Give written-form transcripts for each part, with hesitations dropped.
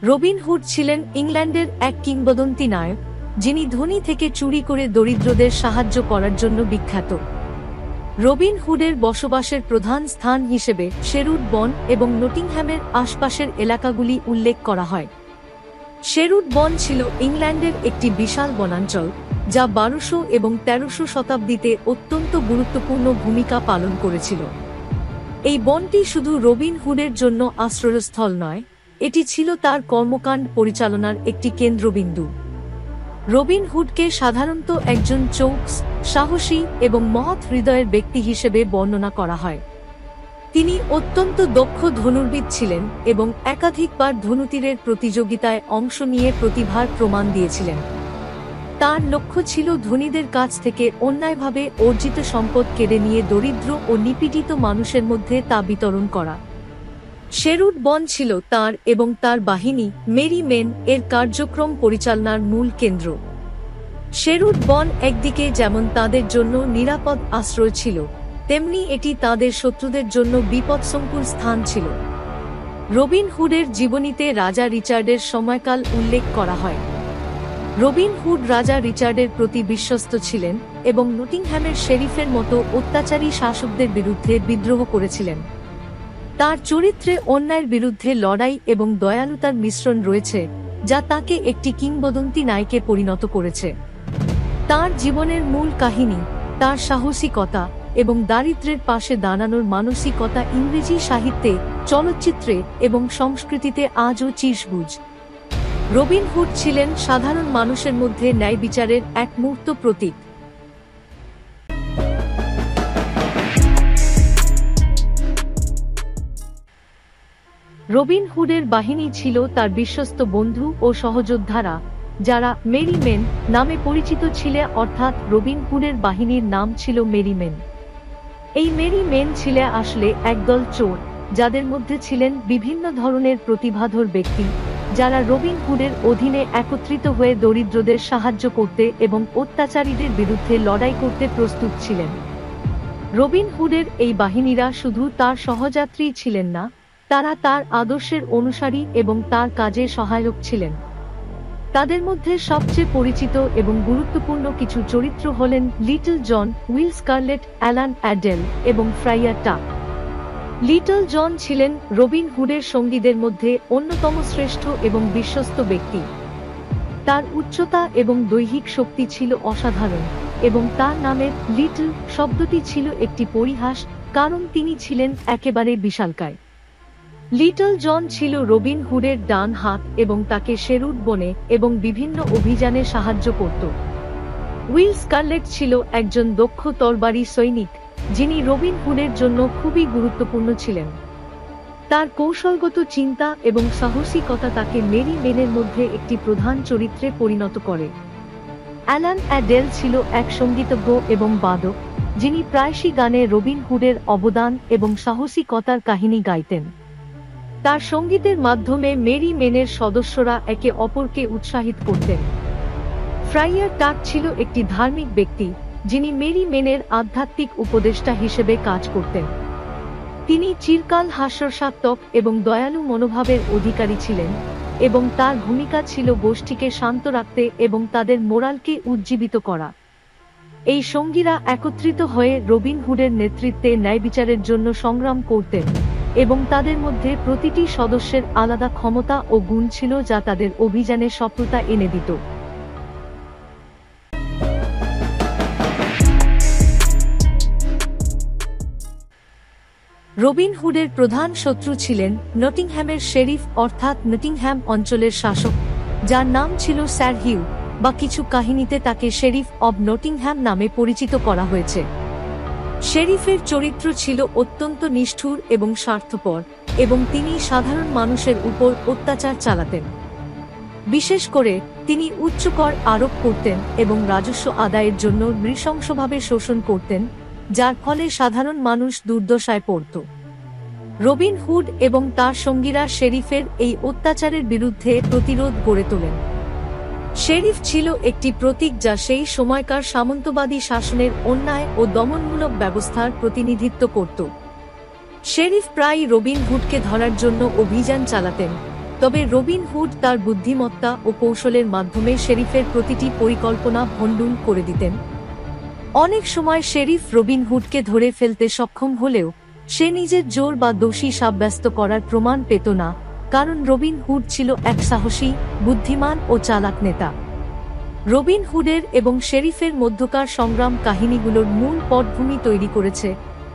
Robin Hood ছিলেন ইংল্যান্ডের এক কিংবদন্তি নায়ক, যিনি ধনী থেকে চুরি করে দরিদ্রদের সাহায্য করার জন্য বিখ্যাত। রবিন হুডের বসবাসের প্রধান স্থান হিসেবে শেরউড বন এবং নটিংহ্যামের আশপাশের এলাকাগুলি উল্লেখ করা হয়। শেরউড বন ছিল ইংল্যান্ডের একটি বিশাল বনাঞ্চল, যা 1200 এবং 1300 শতাব্দীতে অত্যন্ত গুরুত্বপূর্ণ ভূমিকা পালন করেছিল। এই বনটি শুধু রবিন হুডের জন্য আশ্রয়স্থল নয়, এটি ছিল তার কর্মকাণ্ড পরিচালনার একটি কেন্দ্রবিন্দু। রবিন হুডকে সাধারণত একজন চৌকস, সাহসী এবং মহৎ হৃদয়ের ব্যক্তি হিসেবে বর্ণনা করা হয়। তিনি অত্যন্ত দক্ষ ধনুর্বিদ ছিলেন এবং একাধিকবার ধনুতীরের প্রতিযোগিতায় অংশ নিয়ে প্রতিভার প্রমাণ দিয়েছিলেন। তার লক্ষ্য ছিল ধনীদের কাছ থেকে অন্যায়ভাবে অর্জিত সম্পদ কেড়ে নিয়ে দরিদ্র ও নিপীড়িত মানুষের মধ্যে তা বিতরণ করা। শেরউড বন ছিল তার এবং তার বাহিনী মেরি মেন এর কার্যক্রম পরিচালনার মূল কেন্দ্র। শেরউড বন একদিকে যেমন তাদের জন্য নিরাপদ আশ্রয় ছিল, তেমনি এটি তাদের শত্রুদের জন্য বিপদসংকুল স্থান ছিল। রবিন হুডের জীবনীতে রাজা রিচার্ডের সময়কাল উল্লেখ করা হয়। রবিন হুড রাজা রিচার্ডের প্রতি বিশ্বস্ত ছিলেন এবং নটিংহ্যামের শেরিফের মতো অত্যাচারী শাসকদের বিরুদ্ধে বিদ্রোহ করেছিলেন। তার চরিত্রে অন্যায়ের বিরুদ্ধে লড়াই এবং দয়ালুতার মিশ্রণ রয়েছে, যা তাকে একটি কিংবদন্তি নায়কে পরিণত করেছে। তার জীবনের মূল কাহিনী, তার সাহসিকতা এবং দারিদ্র্যের পাশে দাঁড়ানোর মানসিকতা ইংরেজি সাহিত্যে, চলচ্চিত্রে এবং সংস্কৃতিতে আজও চিরসবুজ। রবিন হুড ছিলেন সাধারণ মানুষের মধ্যে ন্যায় বিচারের এক মূর্ত প্রতীক। রবিন হুডের বাহিনী ছিল তার বিশ্বস্ত বন্ধু ও সহযোদ্ধারা, যারা মেরি মেন নামে পরিচিত ছিল, অর্থাৎ রবিন হুডের বাহিনীর নাম ছিল মেরি মেন। এই মেরি মেন ছিল আসলে একদল চোর, যাদের মধ্যে ছিলেন বিভিন্ন ধরনের প্রতিভাধর ব্যক্তি, যারা রবিন হুডের অধীনে একত্রিত হয়ে দরিদ্রদের সাহায্য করতে এবং অত্যাচারীদের বিরুদ্ধে লড়াই করতে প্রস্তুত ছিলেন। রবিন হুডের এই বাহিনীরা শুধু তার সহযাত্রী ছিলেন না, তারা তার আদর্শের অনুসারী এবং তার কাজে সহায়ক ছিলেন। তাদের মধ্যে সবচেয়ে পরিচিত এবং গুরুত্বপূর্ণ কিছু চরিত্র হলেন Little John, Will Scarlett, Alan Adale এবং ফ্রাইয়ার টাক। লিটল জন ছিলেন রবিন হুডের সঙ্গীদের মধ্যে অন্যতম শ্রেষ্ঠ এবং বিশ্বস্ত ব্যক্তি। তার উচ্চতা এবং দৈহিক শক্তি ছিল অসাধারণ, এবং তার নামের লিটল শব্দটি ছিল একটি পরিহাস, কারণ তিনি ছিলেন একেবারে বিশালকায়। লিটল জন ছিল রবিন হুডের ডান হাত এবং তাকে শেরউড বনে এবং বিভিন্ন অভিযানে সাহায্য করত। উইল স্কারলেট ছিল একজন দক্ষ তরবারি সৈনিক, যিনি রবিন হুডের জন্য খুবই গুরুত্বপূর্ণ ছিলেন। তার কৌশলগত চিন্তা এবং সাহসিকতা তাকে মেরি মেনের মধ্যে একটি প্রধান চরিত্রে পরিণত করে। অ্যালান অ্যাডেল ছিল এক সঙ্গীতজ্ঞ এবং বাদক, যিনি প্রায়শই গানে রবিন হুডের অবদান এবং সাহসিকতার কাহিনী গাইতেন। তার সঙ্গীতের মাধ্যমে মেরি মেনের সদস্যরা একে অপরকে উৎসাহিত করতেন। ফ্রাইয়ার টাক ছিল একটি ধার্মিক ব্যক্তি, যিনি মেরি মেনের আধ্যাত্মিক উপদেষ্টা হিসেবে কাজ করতেন। তিনি চিরকাল হাস্যরসাত্মক এবং দয়ালু মনোভাবের অধিকারী ছিলেন, এবং তার ভূমিকা ছিল গোষ্ঠীকে শান্ত রাখতে এবং তাদের মোরালকে উজ্জীবিত করা। এই সঙ্গীরা একত্রিত হয়ে রবিন হুডের নেতৃত্বে ন্যায়বিচারের জন্য সংগ্রাম করতেন, এবং তাদের মধ্যে প্রতিটি সদস্যের আলাদা ক্ষমতা ও গুণ ছিল যা তাদের অভিযানে সফলতা এনে দিত। রবিন হুডের প্রধান শত্রু ছিলেন নটিংহ্যামের শেরিফ, অর্থাৎ নটিংহ্যাম অঞ্চলের শাসক, যার নাম ছিল স্যার হিউ, বা কিছু কাহিনীতে তাকে শেরিফ অব নটিংহ্যাম নামে পরিচিত করা হয়েছে। শেরিফের চরিত্র ছিল অত্যন্ত নিষ্ঠুর এবং স্বার্থপর, এবং তিনি সাধারণ মানুষের উপর অত্যাচার চালাতেন। বিশেষ করে তিনি উচ্চ কর আরোপ করতেন এবং রাজস্ব আদায়ের জন্য নৃশংসভাবে শোষণ করতেন, যার ফলে সাধারণ মানুষ দুর্দশায় পড়ত। রবিন হুড এবং তার সঙ্গীরা শেরিফের এই অত্যাচারের বিরুদ্ধে প্রতিরোধ গড়ে তোলেন। শেরিফ ছিল একটি প্রতীক যা সেই সময়কার সামন্তবাদী শাসনের অন্যায় ও দমনমূলক ব্যবস্থার প্রতিনিধিত্ব করত। শেরিফ প্রায়ই রবিন হুডকে ধরার জন্য অভিযান চালাতেন, তবে রবিন হুড তার বুদ্ধিমত্তা ও কৌশলের মাধ্যমে শেরিফের প্রতিটি পরিকল্পনা ভণ্ডুল করে দিতেন। অনেক সময় শেরিফ রবিন হুডকে ধরে ফেলতে সক্ষম হলেও সে নিজের জোর বা দোষী সাব্যস্ত করার প্রমাণ পেত না, কারণ রবিন হুড ছিল এক সাহসী, বুদ্ধিমান ও চালাক নেতা। রবিন হুডের এবং শেরিফের মধ্যকার সংগ্রাম কাহিনীগুলোর মূল পটভূমি তৈরি করেছে,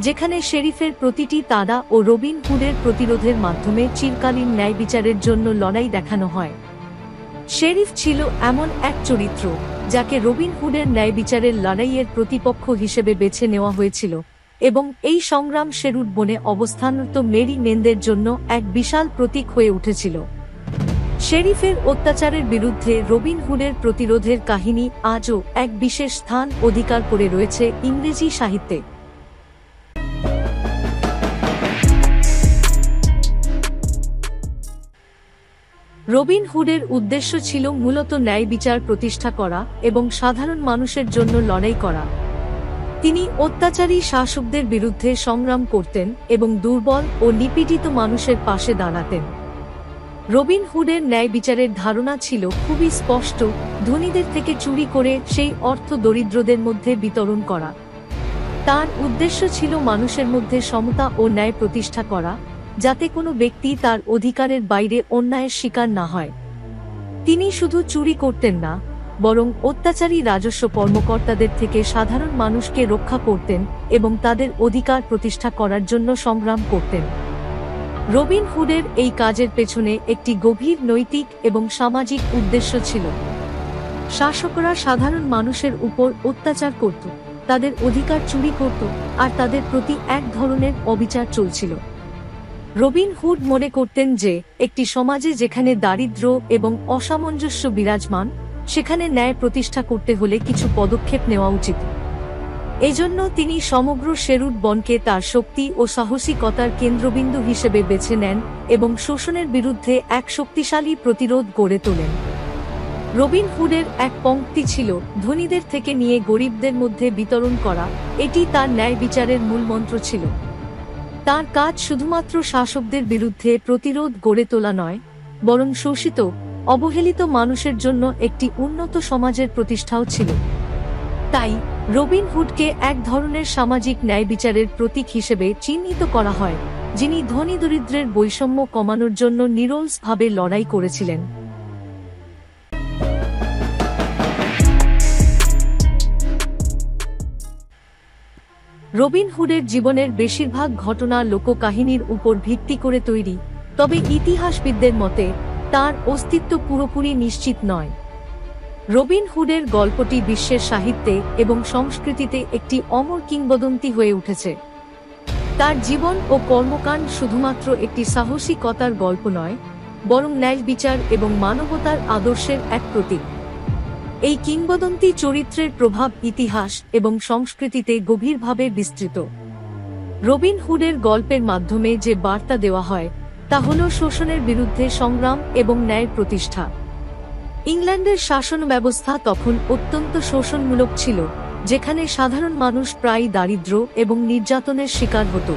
যেখানে শেরিফের প্রতিটি তাড়া ও রবিন হুডের প্রতিরোধের মাধ্যমে চিরকালীন ন্যায় বিচারের জন্য লড়াই দেখানো হয়। শেরিফ ছিল এমন এক চরিত্র যাকে রবিন হুডের ন্যায় বিচারের লড়াইয়ের প্রতিপক্ষ হিসেবে বেছে নেওয়া হয়েছিল, এবং এই সংগ্রাম শেরুড বনে অবস্থানরত মেরি মেনদের জন্য এক বিশাল প্রতীক হয়ে উঠেছিল। শেরিফের অত্যাচারের বিরুদ্ধে রবিন হুডের প্রতিরোধের কাহিনী আজও এক বিশেষ স্থান অধিকার করে রয়েছে ইংরেজি সাহিত্যে। রবিন হুডের উদ্দেশ্য ছিল মূলত ন্যায় বিচার প্রতিষ্ঠা করা এবং সাধারণ মানুষের জন্য লড়াই করা। তিনি অত্যাচারী শাসকদের বিরুদ্ধে সংগ্রাম করতেন এবং দুর্বল ও নিপীড়িত মানুষের পাশে দাঁড়াতেন। রবিন হুডের ন্যায় বিচারের ধারণা ছিল খুবই স্পষ্ট: ধনীদের থেকে চুরি করে সেই অর্থ দরিদ্রদের মধ্যে বিতরণ করা। তার উদ্দেশ্য ছিল মানুষের মধ্যে সমতা ও ন্যায় প্রতিষ্ঠা করা, যাতে কোনো ব্যক্তি তার অধিকারের বাইরে অন্যায়ের শিকার না হয়। তিনি শুধু চুরি করতেন না, বরং অত্যাচারী রাজস্ব কর্মকর্তাদের থেকে সাধারণ মানুষকে রক্ষা করতেন এবং তাদের অধিকার প্রতিষ্ঠা করার জন্য সংগ্রাম করতেন। রবিন হুডের এই কাজের পেছনে একটি গভীর নৈতিক এবং সামাজিক উদ্দেশ্য ছিল। শাসকরা সাধারণ মানুষের উপর অত্যাচার করত, তাদের অধিকার চুরি করত, আর তাদের প্রতি এক ধরনের অবিচার চলছিল। রবিন হুড মনে করতেন যে একটি সমাজে যেখানে দারিদ্র্য এবং অসামঞ্জস্য বিরাজমান, সেখানে ন্যায় প্রতিষ্ঠা করতে হলে কিছু পদক্ষেপ নেওয়া উচিত। এজন্য তিনি সমগ্র শেরুড বনকে তার শক্তি ও সাহসিকতার কেন্দ্রবিন্দু হিসেবে বেছে নেন এবং শোষণের বিরুদ্ধে এক শক্তিশালী প্রতিরোধ গড়ে তোলেন। রবিন হুডের এক পংক্তি ছিল, ধনীদের থেকে নিয়ে গরিবদের মধ্যে বিতরণ করা। এটি তার ন্যায় বিচারের মূলমন্ত্র ছিল। তার কাজ শুধুমাত্র শাসকদের বিরুদ্ধে প্রতিরোধ গড়ে তোলা নয়, বরং শোষিত, অবহেলিত মানুষের জন্য একটি উন্নত সমাজের প্রতিষ্ঠাও ছিল। তাই রবিন হুডকে এক ধরনের সামাজিক ন্যায় বিচারের প্রতীক হিসেবে চিহ্নিত করা হয়, যিনি ধনী দরিদ্রের বৈষম্য কমানোর জন্য নিরলসভাবে লড়াই করেছিলেন। রবিন হুডের জীবনের বেশিরভাগ ঘটনা লোককাহিনীর উপর ভিত্তি করে তৈরি, তবে ইতিহাসবিদদের মতে তার অস্তিত্ব পুরোপুরি নিশ্চিত নয়। রবিন হুডের গল্পটি বিশ্বের সাহিত্যে এবং সংস্কৃতিতে একটি অমর কিংবদন্তি হয়ে উঠেছে। তার জীবন ও কর্মকাণ্ড শুধুমাত্র একটি সাহসিকতার গল্প নয়, বরং ন্যায় বিচার এবং মানবতার আদর্শের এক প্রতীক। এই কিংবদন্তি চরিত্রের প্রভাব ইতিহাস এবং সংস্কৃতিতে গভীরভাবে বিস্তৃত। রবিন হুডের গল্পের মাধ্যমে যে বার্তা দেওয়া হয় তা হল শোষণের বিরুদ্ধে সংগ্রাম এবং ন্যায় প্রতিষ্ঠা। ইংল্যান্ডের শাসন ব্যবস্থা তখন অত্যন্ত শোষণমূলক ছিল, যেখানে সাধারণ মানুষ প্রায়ই দারিদ্র্য এবং নির্যাতনের শিকার হতো।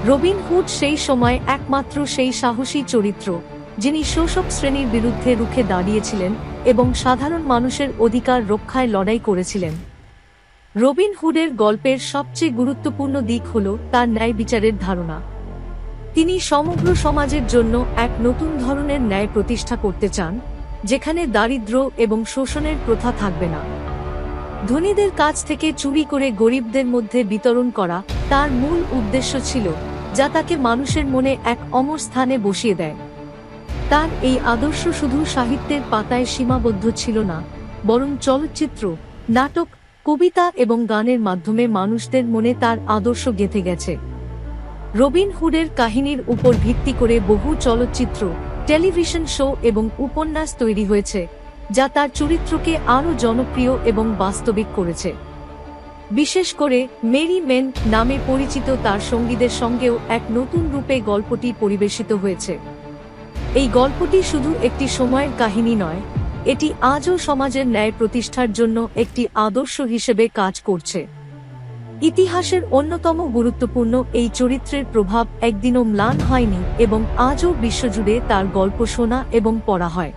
রবিন হুড সেই সময় একমাত্র সেই সাহসী চরিত্র, যিনি শোষক শ্রেণীর বিরুদ্ধে রুখে দাঁড়িয়েছিলেন এবং সাধারণ মানুষের অধিকার রক্ষায় লড়াই করেছিলেন। রবিন হুডের গল্পের সবচেয়ে গুরুত্বপূর্ণ দিক হল তার ন্যায় বিচারের ধারণা। তিনি সমগ্র সমাজের জন্য এক নতুন ধরনের ন্যায় প্রতিষ্ঠা করতে চান, যেখানে দারিদ্র্য এবং শোষণের প্রথা থাকবে না। ধনীদের কাছ থেকে চুরি করে গরিবদের মধ্যে বিতরণ করা তার মূল উদ্দেশ্য ছিল, যা তাকে মানুষের মনে এক অমর স্থানে বসিয়ে দেয়। তার এই আদর্শ শুধু সাহিত্যের পাতায় সীমাবদ্ধ ছিল না, বরং চলচ্চিত্র, নাটক, কবিতা এবং গানের মাধ্যমে মানুষদের মনে তার আদর্শ গেঁথে গেছে। রবিন হুডের কাহিনীর উপর ভিত্তি করে বহু চলচ্চিত্র, টেলিভিশন শো এবং উপন্যাস তৈরি হয়েছে, যা তার চরিত্রকে আরও জনপ্রিয় এবং বাস্তবিক করেছে। বিশেষ করে মেরি মেন নামে পরিচিত তার সঙ্গীদের সঙ্গেও এক নতুন রূপে গল্পটি পরিবেশিত হয়েছে। এই গল্পটি শুধু একটি সময়ের কাহিনী নয়, এটি আজও সমাজের ন্যায় প্রতিষ্ঠার জন্য একটি আদর্শ হিসেবে কাজ করছে। ইতিহাসের অন্যতম গুরুত্বপূর্ণ এই চরিত্রের প্রভাব একদিনও ম্লান হয়নি এবং আজও বিশ্বজুড়ে তার গল্প শোনা এবং পড়া হয়।